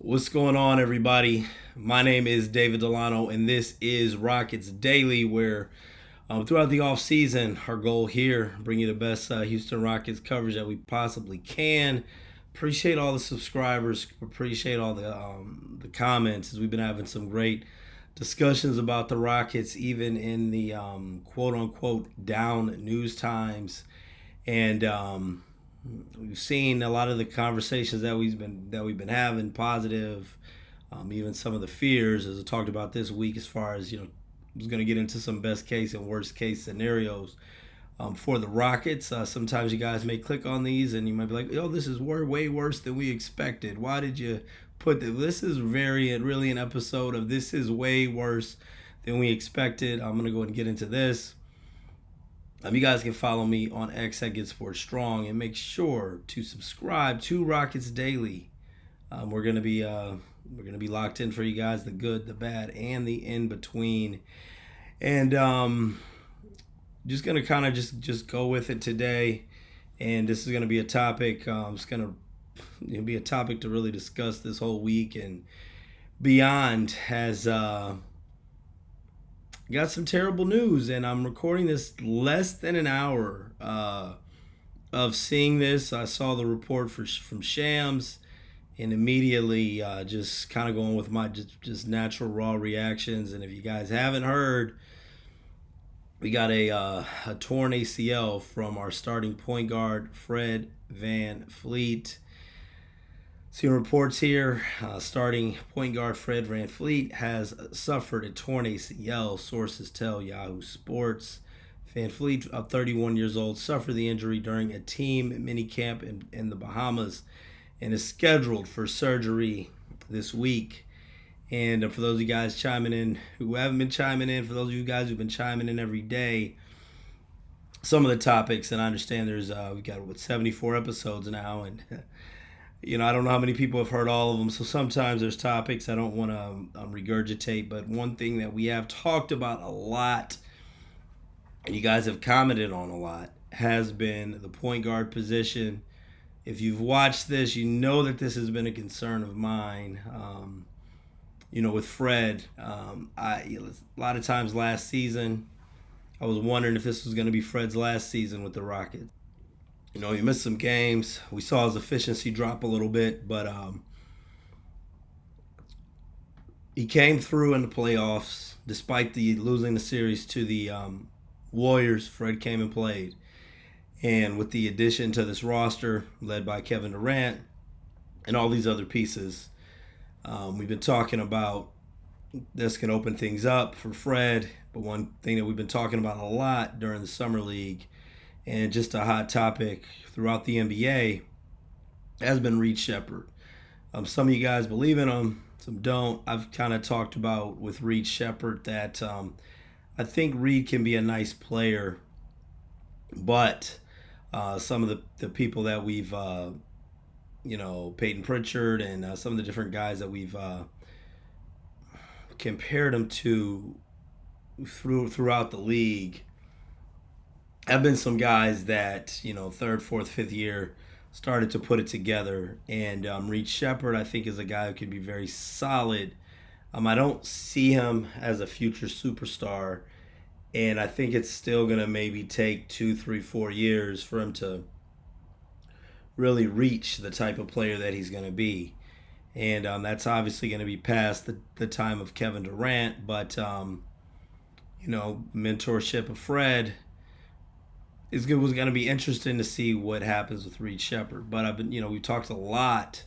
What's going on, everybody? My name is David Delano, and this is Rockets Daily, where throughout the off season, our goal here bring you the best Houston Rockets coverage that we possibly can. Appreciate all the subscribers. Appreciate all the comments, as we've been having some great discussions about the Rockets, even in the quote unquote down news times, and we've seen a lot of the conversations that we've been having positive, even some of the fears, as I talked about this week, as far as I was going to get into some best case and worst case scenarios for the Rockets. Sometimes you guys may click on these and you might be like, "Oh, this is way worse than we expected. Why did you put this?" This is really an episode of this is way worse than we expected. I'm gonna go ahead and get into this. You guys can follow me on X at Get Sports Strong, and make sure to subscribe to Rockets Daily. We're gonna be locked in for you guys, the good, the bad, and the in between. And just gonna kind of just go with it today. And this is gonna be a topic. It's gonna be a topic to really discuss this whole week and beyond. Has got some terrible news, and I'm recording this less than an hour of seeing this. I saw the report from Shams, and immediately just kind of going with my just natural raw reactions. And if you guys haven't heard, we got a torn ACL from our starting point guard, Fred VanVleet. Seeing reports here, starting point guard Fred VanVleet has suffered a torn ACL, sources tell Yahoo Sports. VanVleet, 31 years old, suffered the injury during a team minicamp in the Bahamas and is scheduled for surgery this week. And for those of you guys chiming in who haven't been chiming in, for those of you guys who've been chiming in every day, some of the topics, and I understand we've got 74 episodes now, and I don't know how many people have heard all of them, so sometimes there's topics I don't want to regurgitate. But one thing that we have talked about a lot, and you guys have commented on a lot, has been the point guard position. If you've watched this, you know that this has been a concern of mine. With Fred, a lot of times last season, I was wondering if this was going to be Fred's last season with the Rockets. He missed some games. We saw his efficiency drop a little bit, but he came through in the playoffs. Despite losing the series to the Warriors, Fred came and played. And with the addition to this roster, led by Kevin Durant and all these other pieces, we've been talking about this can open things up for Fred. But one thing that we've been talking about a lot during the Summer League, and just a hot topic throughout the NBA, has been Reed Sheppard. Some of you guys believe in him, some don't. I've kind of talked about with Reed Sheppard that I think Reed can be a nice player, but some of the people that we've, Peyton Pritchard and some of the different guys that we've compared him to throughout the league, have been some guys that, third, fourth, fifth year started to put it together. And Reed Sheppard, I think, is a guy who can be very solid. I don't see him as a future superstar. And I think it's still going to maybe take 2, 3, 4 years for him to really reach the type of player that he's going to be. And that's obviously going to be past the time of Kevin Durant. But, mentorship of Fred was going to be interesting to see what happens with Reed Sheppard. But we've talked a lot.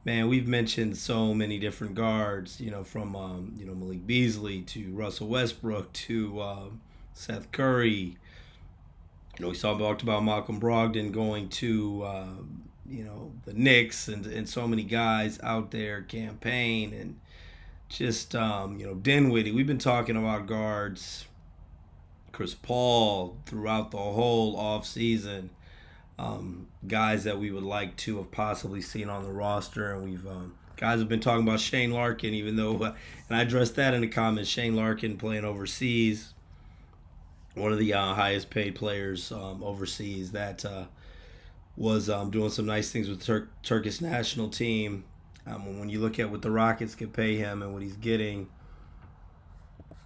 Man, we've mentioned so many different guards, from Malik Beasley to Russell Westbrook to Seth Curry. We talked about Malcolm Brogdon going to the Knicks, and so many guys out there, campaign, and just Dinwiddie. We've been talking about guards, Chris Paul, throughout the whole offseason. Guys that we would like to have possibly seen on the roster, and we've guys have been talking about Shane Larkin, even though, and I addressed that in the comments, Shane Larkin playing overseas, one of the highest paid players overseas that was doing some nice things with Turkish national team. When you look at what the Rockets could pay him and what he's getting,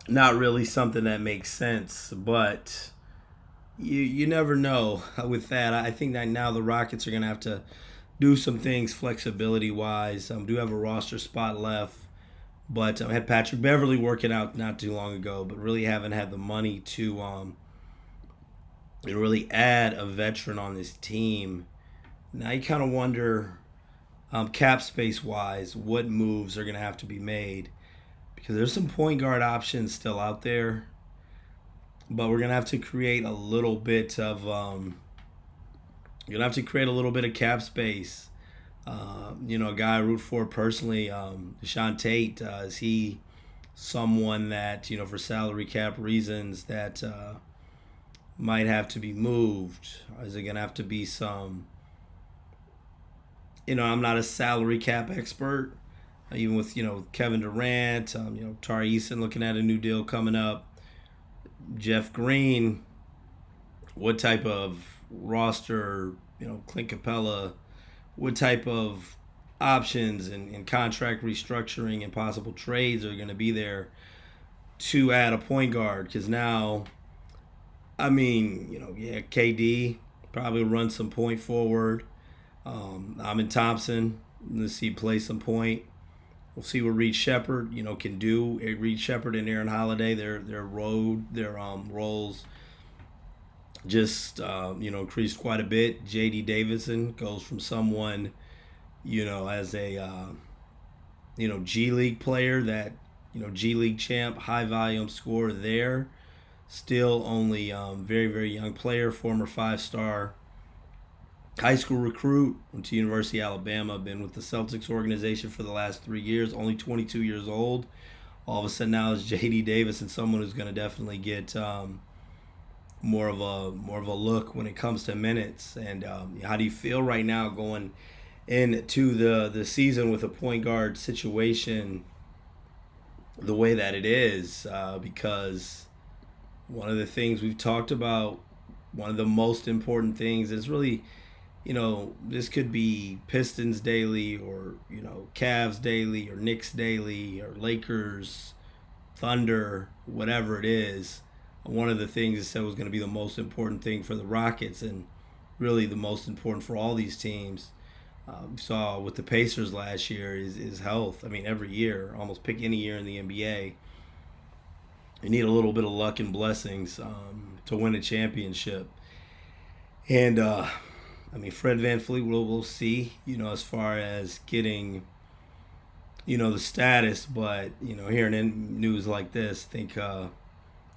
not really something that makes sense. But you never know with that. I think that now the Rockets are going to have to do some things flexibility wise. Do have a roster spot left, but I had Patrick Beverly working out not too long ago, but really haven't had the money to really add a veteran on this team. Now you kind of wonder, cap space wise, what moves are going to have to be made, because there's some point guard options still out there, but we're going to have to create a little bit of you're gonna have to create a little bit of cap space. A guy I root for personally, Deshaun Tate. Is he someone that, for salary cap reasons, that might have to be moved? Is it gonna have to be some? I'm not a salary cap expert. Even with Kevin Durant, Tari Eason looking at a new deal coming up. Jeff Green, what type of roster, Clint Capella, what type of options and contract restructuring and possible trades are going to be there to add a point guard? Because now, KD probably run some point forward. Amin Thompson, let's see, play some point. We'll see what Reed Shepherd, can do. Reed Shepherd and Aaron Holiday, their roles just increased quite a bit. J.D. Davison goes from someone, as a G League player, that G League champ, high volume scorer there. Still only very, very young player, former 5-star high school recruit, went to University of Alabama, been with the Celtics organization for the last 3 years, only 22 years old. All of a sudden now is J.D. Davis, and someone who's going to definitely get more of a look when it comes to minutes. And how do you feel right now going into the season with a point guard situation the way that it is? Because one of the things we've talked about, one of the most important things is really, this could be Pistons daily, or, Cavs daily, or Knicks daily, or Lakers, Thunder, whatever it is. One of the things it said was going to be the most important thing for the Rockets, and really the most important for all these teams. We saw with the Pacers last year is health. Every year, almost pick any year in the NBA, you need a little bit of luck and blessings to win a championship. And Fred VanVleet, we'll see, as far as getting, the status. But, hearing news like this, I think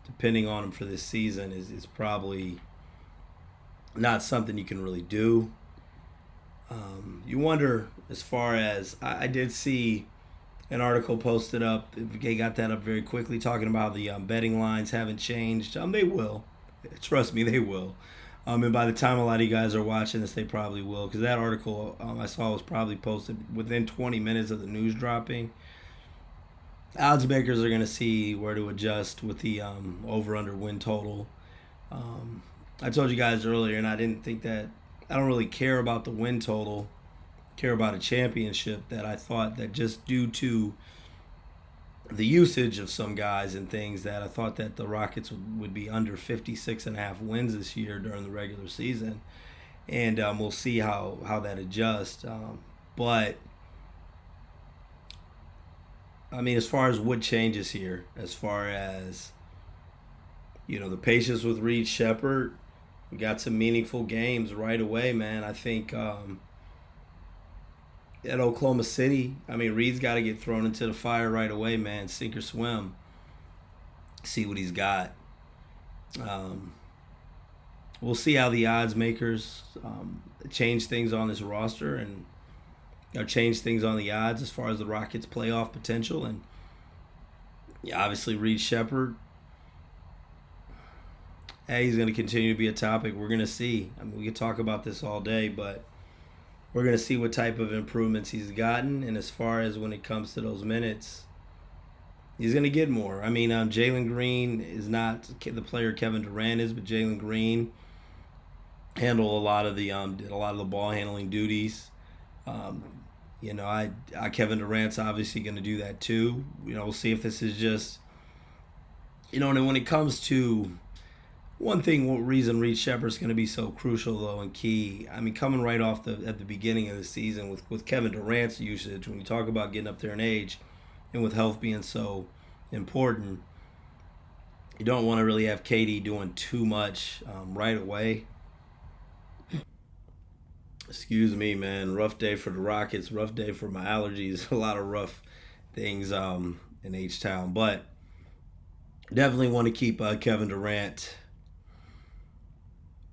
depending on him for this season is probably not something you can really do. You wonder, as far as, I did see an article posted up, they got that up very quickly, talking about the betting lines haven't changed. They will. Trust me, they will. And by the time a lot of you guys are watching this, they probably will, because that article I saw was probably posted within 20 minutes of the news dropping. Odds makers are going to see where to adjust with the over-under win total. I told you guys earlier, and I didn't think that, I don't really care about the win total, care about a championship, that I thought that just due to the usage of some guys and things, that I thought that the Rockets would be under 56.5 wins this year during the regular season. And we'll see how that adjusts. But as far as what changes here, as far as, the patience with Reed Shepherd, we got some meaningful games right away, man. I think at Oklahoma City, Reed's got to get thrown into the fire right away, man. Sink or swim. See what he's got. We'll see how the odds makers change things on this roster, and change things on the odds as far as the Rockets' playoff potential. And obviously Reed Shepherd, he's going to continue to be a topic. We're going to see. We could talk about this all day, but we're going to see what type of improvements he's gotten. And as far as when it comes to those minutes, he's going to get more. Jalen Green is not the player Kevin Durant is, but Jalen Green handled did a lot of the ball handling duties. Kevin Durant's obviously going to do that too. We'll see if this is just, and then when it comes to one thing, what reason Reed Shepard's going to be so crucial though and key. I mean, coming right off at the beginning of the season with Kevin Durant's usage, when you talk about getting up there in age, and with health being so important, you don't want to really have KD doing too much right away. Excuse me, man. Rough day for the Rockets. Rough day for my allergies. A lot of rough things in H Town, but definitely want to keep Kevin Durant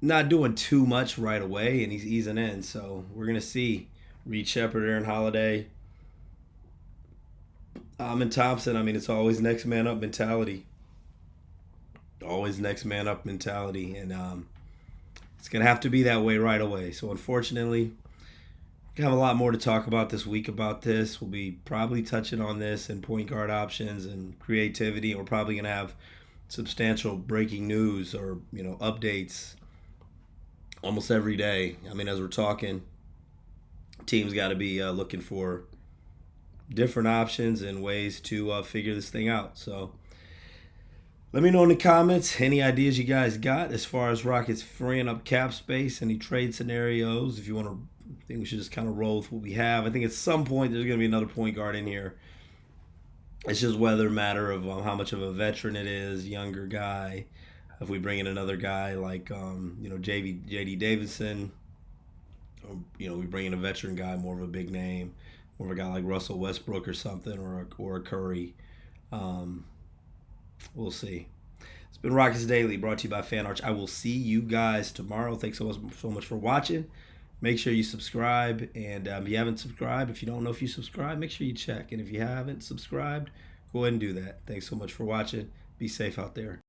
not doing too much right away, and he's easing in. So we're gonna see Reed Shepard, Aaron Holiday, and Thompson. I mean, it's always next man up mentality. Always next man up mentality, and it's gonna have to be that way right away. So unfortunately, we have a lot more to talk about this week about this. We'll be probably touching on this and point guard options and creativity. We're probably gonna have substantial breaking news or updates almost every day. I mean, as we're talking, teams got to be looking for different options and ways to figure this thing out. So let me know in the comments any ideas you guys got as far as Rockets freeing up cap space, any trade scenarios. If you want to, I think we should just kind of roll with what we have. I think at some point there's going to be another point guard in here. It's just whether a matter of how much of a veteran it is, younger guy. If we bring in another guy like JD Davidson, or we bring in a veteran guy, more of a big name, more of a guy like Russell Westbrook or something, or a Curry. We'll see. It's been Rockets Daily, brought to you by Fan Arch. I will see you guys tomorrow. Thanks so much for watching. Make sure you subscribe, and if you haven't subscribed, if you don't know if you subscribe, make sure you check. And if you haven't subscribed, go ahead and do that. Thanks so much for watching. Be safe out there.